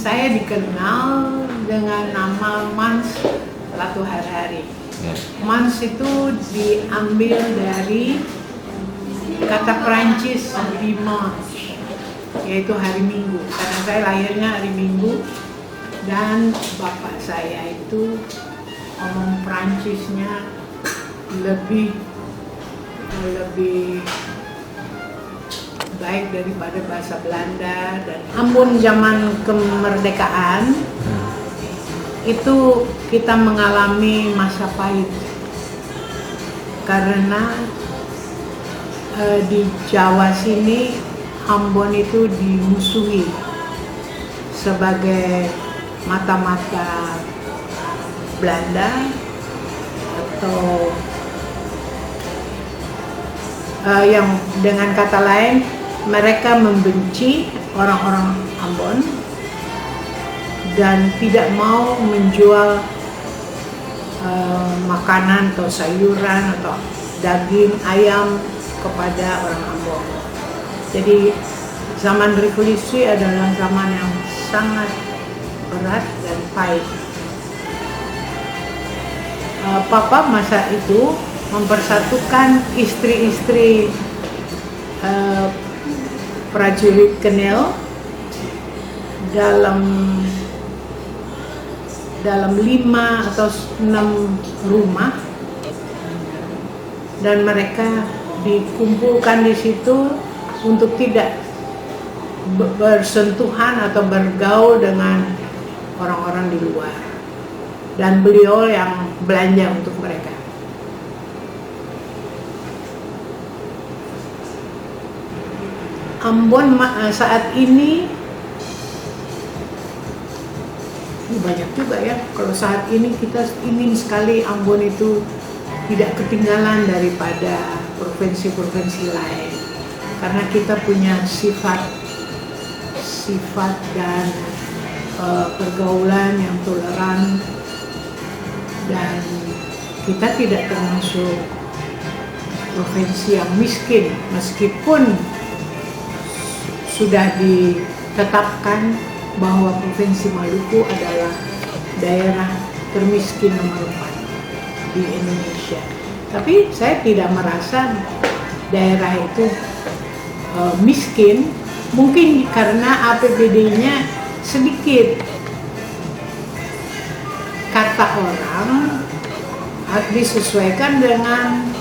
saya dikenal dengan nama Mans Latu Harhari. Mans itu diambil dari kata Prancis dimanche, yaitu hari Minggu. Karena saya lahirnya hari Minggu dan bapak saya itu ngomong Prancisnya lebih baik daripada bahasa Belanda. Dan Ambon zaman kemerdekaan itu kita mengalami masa pahit karena di Jawa sini Ambon itu dimusuhi sebagai mata-mata Belanda atau yang dengan kata lain mereka membenci orang-orang Ambon dan tidak mau menjual makanan atau sayuran atau daging ayam kepada orang Ambon. Jadi zaman revolusi adalah zaman yang sangat berat dan pahit. Papa masa itu mempersatukan istri-istri prajurit Kenil dalam 5 atau 6 rumah, dan mereka dikumpulkan di situ untuk tidak bersentuhan atau bergaul dengan orang-orang di luar, dan beliau yang belanja untuk mereka. Ambon saat ini banyak juga ya. Kalau saat ini kita ingin sekali Ambon itu tidak ketinggalan daripada provinsi-provinsi lain, karena kita punya sifat dan pergaulan yang toleran, dan kita tidak termasuk provinsi yang miskin meskipun sudah ditetapkan bahwa Provinsi Maluku adalah daerah termiskin nomor 4 di Indonesia. Tapi saya tidak merasa daerah itu miskin, mungkin karena APBD-nya sedikit. Kata orang harus disesuaikan dengan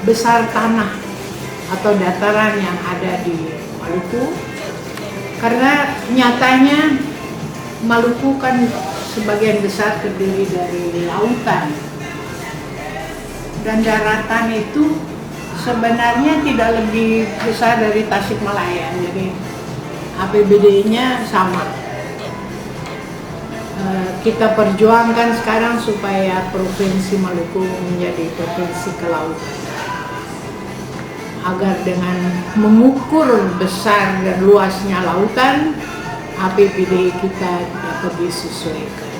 besar tanah atau dataran yang ada di Maluku, karena nyatanya Maluku kan sebagian besar terdiri dari lautan, dan daratan itu sebenarnya tidak lebih besar dari Tasikmalaya, jadi APBD-nya sama. Kita perjuangkan sekarang supaya Provinsi Maluku menjadi provinsi kelautan, agar dengan mengukur besar dan luasnya lautan, APBD kita dapat disesuaikan.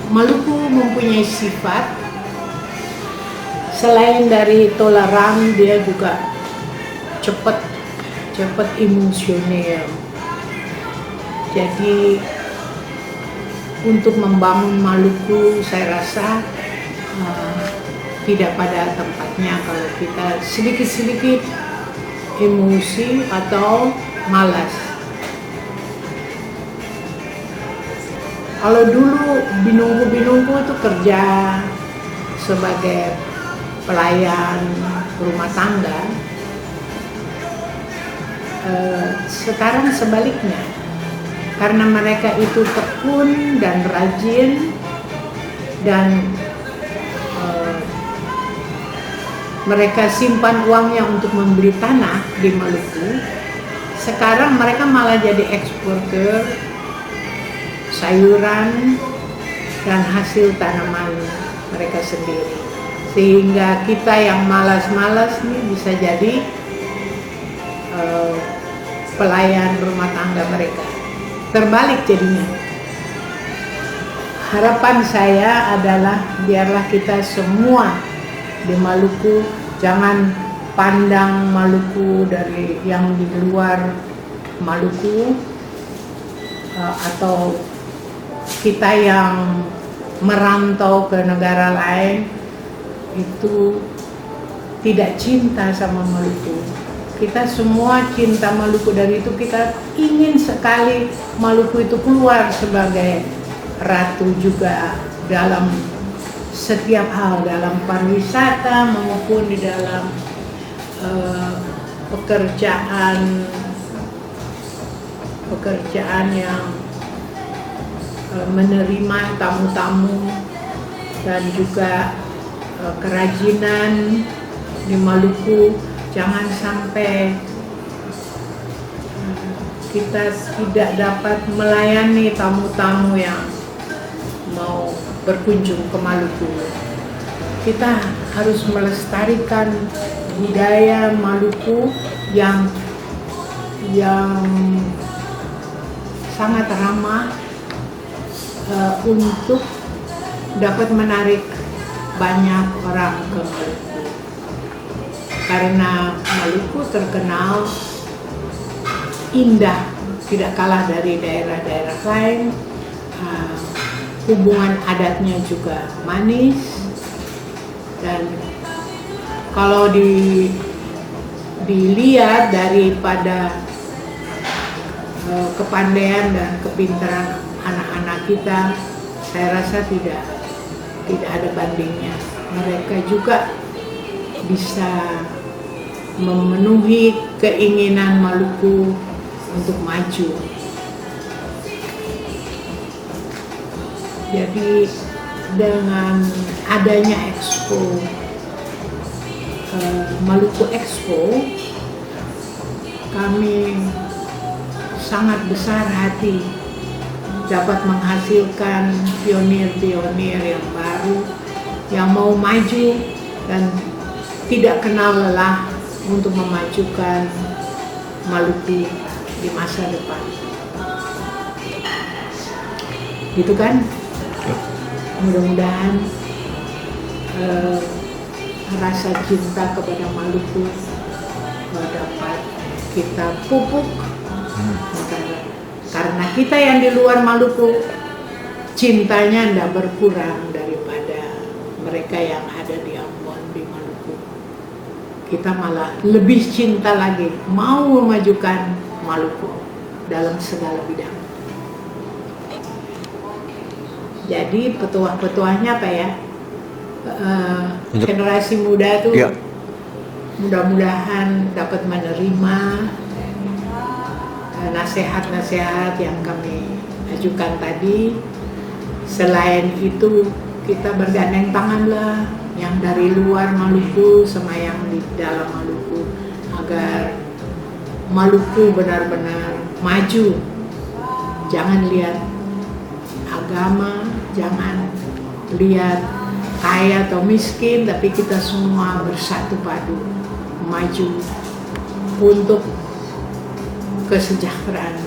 Maluku mempunyai sifat, selain dari toleran, dia juga cepat emosional. Jadi untuk membangun Maluku saya rasa tidak pada tempatnya kalau kita sedikit-sedikit emosi atau malas. Kalau dulu binungku itu kerja sebagai pelayan rumah tangga, sekarang sebaliknya. Karena mereka itu tekun dan rajin, dan mereka simpan uangnya untuk membeli tanah di Maluku. Sekarang mereka malah jadi eksportir sayuran dan hasil tanaman mereka sendiri. Sehingga kita yang malas-malas nih bisa jadi pelayan rumah tangga mereka. Terbalik jadinya. Harapan saya adalah biarlah kita semua di Maluku. Jangan pandang Maluku dari yang di luar Maluku, atau kita yang merantau ke negara lain itu tidak cinta sama Maluku. Kita semua cinta Maluku, dari itu kita ingin sekali Maluku itu keluar sebagai ratu juga dalam setiap hal, dalam pariwisata maupun di dalam pekerjaan yang menerima tamu-tamu, dan juga kerajinan di Maluku. Jangan sampai kita tidak dapat melayani tamu-tamu yang mau berkunjung ke Maluku. Kita harus melestarikan budaya Maluku yang sangat ramah untuk dapat menarik banyak orang ke Maluku. Karena Maluku terkenal indah, tidak kalah dari daerah-daerah lain. Hubungan adatnya juga manis, dan kalau dilihat daripada kepandaian dan kepintaran anak-anak kita, saya rasa tidak ada bandingnya. Mereka juga bisa memenuhi keinginan Maluku untuk maju. Jadi dengan adanya Expo, Maluku Expo, kami sangat besar hati dapat menghasilkan pionir-pionir yang baru, yang mau maju dan tidak kenal lelah untuk memajukan Maluku di masa depan. Gitu kan? Mudah-mudahan rasa cinta kepada Maluku dapat kita pupuk, karena kita yang di luar Maluku cintanya tidak berkurang daripada mereka yang ada di Ambon, di Maluku. Kita malah lebih cinta lagi, mau memajukan Maluku dalam segala bidang. Jadi petuah-petuahnya apa ya, generasi muda tuh mudah-mudahan dapat menerima nasihat-nasihat yang kami ajukan tadi. Selain itu kita bergandeng tanganlah yang dari luar Maluku sama yang di dalam Maluku, agar Maluku benar-benar maju. Jangan lihat agama, jangan lihat kaya atau miskin, tapi kita semua bersatu padu maju untuk kesejahteraan